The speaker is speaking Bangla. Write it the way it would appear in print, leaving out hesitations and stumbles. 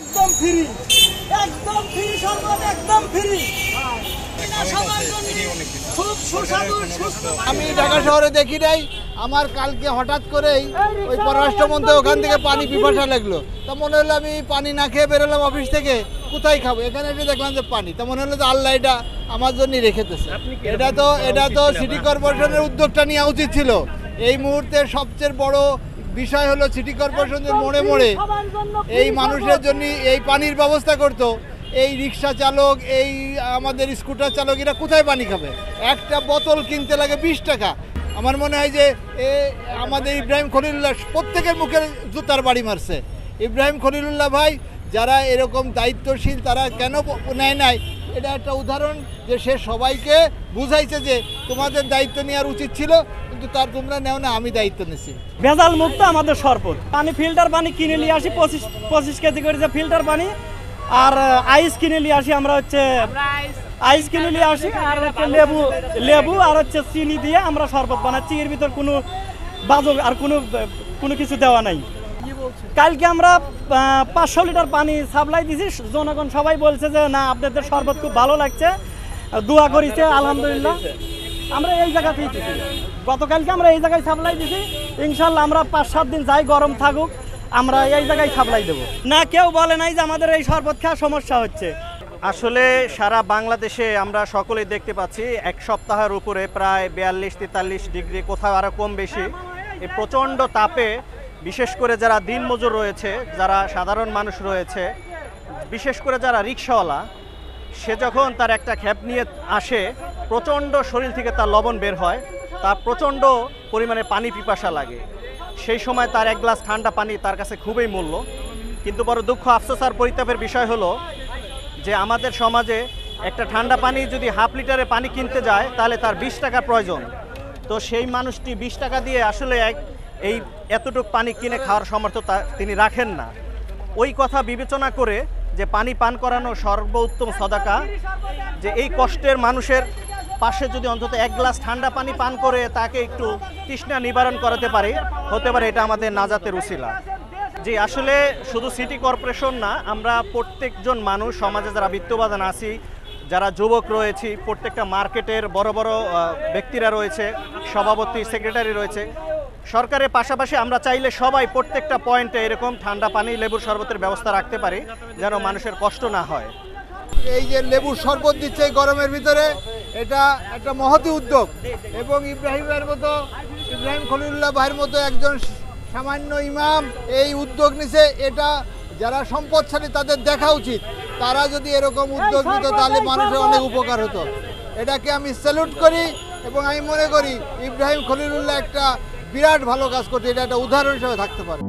একদম ফ্রি, একদম ফ্রি, সর্বত একদম ফ্রি। আমি ঢাকা শহরে দেখি নাই, আমার কালকে হঠাৎ করেই ওই পররাষ্ট্রমন্ত্রী ওখান থেকে পানি পিপাসা লাগলো। তা মনে হলো আমি পানি না খেয়ে বেরোলাম অফিস থেকে, কোথায় খাবো, এখানে এসে দেখলাম যে পানি। তা মনে হলো যে আল্লাহ এটা আমার জন্যই রেখেতেছে। এটা তো সিটি কর্পোরেশনের উদ্যোগটা নেওয়া উচিত ছিল। এই মুহূর্তে সবচেয়ে বড় বিষয় হলো সিটি কর্পোরেশনের মোড়ে মোড়ে এই মানুষের জন্য এই পানির ব্যবস্থা করতো। এই রিক্সা চালক, এই আমাদের স্কুটার চালক, এরা কোথায় পানি খাবে? একটা বোতল কিনতে লাগে 20 টাকা। আমার মনে হয় যে আমাদের ইব্রাহিম খলিলুল্লাহ প্রত্যেকের মুখে জুতার বাড়ি মারছে। ইব্রাহিম খলিলুল্লাহ ভাই যারা এরকম দায়িত্বশীল তারা কেন নেয় নাই? এটা একটা উদাহরণ যে সে সবাইকে বুঝাইছে যে তোমাদের দায়িত্ব নেওয়ার উচিত ছিল, কিন্তু তার তোমরা নেও না, আমি দায়িত্ব নিছি। ভেজাল মুক্ত আমাদের শরবত পানি, ফিল্টার পানি কিনে নিয়ে আসি 25 কেজি করে যে ফিল্টার পানি, আর আইস কিনে নিয়ে আসি। আমরা হচ্ছে আইস কিনে নিয়ে আসি, আর হচ্ছে লেবু আর হচ্ছে চিনি দিয়ে আমরা শরবত বানাচ্ছি। এর ভিতর কোনো বাজক আর কোনো কিছু দেওয়া নাই। কালকে আমরা 500 লিটার পানি সাপ্লাই দিছি। জনগণ সবাই বলছে যে না, আপনাদের শরবত খুব ভালো লাগছে, দোয়া করেছে, আলহামদুলিল্লাহ। আমরা এই জায়গাতেই দিছি, গতকালকে আমরা এই জায়গায় সাপ্লাই দিছি। ইনশাল্লাহ আমরা 5-7 দিন যাই, গরম থাকুক, আমরা এই জায়গায় সাপ্লাই দেবো। না, কেউ বলে নাই যে আমাদের এই শরবত খাওয়া সমস্যা হচ্ছে। আসলে সারা বাংলাদেশে আমরা সকলেই দেখতে পাচ্ছি এক সপ্তাহের উপরে প্রায় 42-43 ডিগ্রি, কোথাও আরও কম বেশি। এই প্রচণ্ড তাপে বিশেষ করে যারা দিনমজুর রয়েছে, যারা সাধারণ মানুষ রয়েছে, বিশেষ করে যারা রিক্সাওয়ালা, সে যখন তার একটা খ্যাপ নিয়ে আসে, প্রচণ্ড শরীর থেকে তার লবণ বের হয়, তার প্রচণ্ড পরিমাণে পানি পিপাসা লাগে। সেই সময় তার এক গ্লাস ঠান্ডা পানি তার কাছে খুবই মূল্য। কিন্তু বড় দুঃখ, আফসোস আর পরিতাপের বিষয় হলো যে আমাদের সমাজে একটা ঠান্ডা পানি যদি হাফ লিটারে পানি কিনতে যায় তাহলে তার 20 টাকা প্রয়োজন। তো সেই মানুষটি 20 টাকা দিয়ে আসলে এই এতটুকু পানি কিনে খাওয়ার সামর্থ্য তিনি রাখেন না। ওই কথা বিবেচনা করে যে পানি পান করানো সর্বোত্তম সদাকা, যে এই কষ্টের মানুষের পাশে যদি অন্তত এক গ্লাস ঠান্ডা পানি পান করে তাকে একটু তৃষ্ণা নিবারণ করাতে পারি, হতে পারে এটা আমাদের নাজাতের উসিলা। জি, আসলে শুধু সিটি কর্পোরেশন না, আমরা প্রত্যেকজন মানুষ, সমাজে যারা বিত্তবান আছি, যারা যুবক রয়েছি, প্রত্যেকটা মার্কেটের বড় বড় ব্যক্তিরা রয়েছে, সভাপতি, সেক্রেটারি রয়েছে, সরকারের পাশাপাশি আমরা চাইলে সবাই প্রত্যেকটা পয়েন্টে এরকম ঠান্ডা পানি, লেবুর শরবতের ব্যবস্থা রাখতে পারি, যেন মানুষের কষ্ট না হয়। এই যে লেবুর শরবত দিচ্ছে এই গরমের ভিতরে, এটা একটা মহতি উদ্যোগ। এবং ইব্রাহিম খলিলুল্লাহ ভাইয়ের মতো একজন সামান্য ইমাম এই উদ্যোগ নিছে। এটা যারা সম্পদশালী তাদের দেখা উচিত, তারা যদি এরকম উদ্যোগ নিত তাহলে মানুষের অনেক উপকার হতো। এটাকে আমি স্যালুট করি এবং আমি মনে করি ইব্রাহিম খলিলুল্লাহ একটা বিরাট ভালো কাজ করছে। এটা একটা উদাহরণ হিসেবে থাকতে পারে।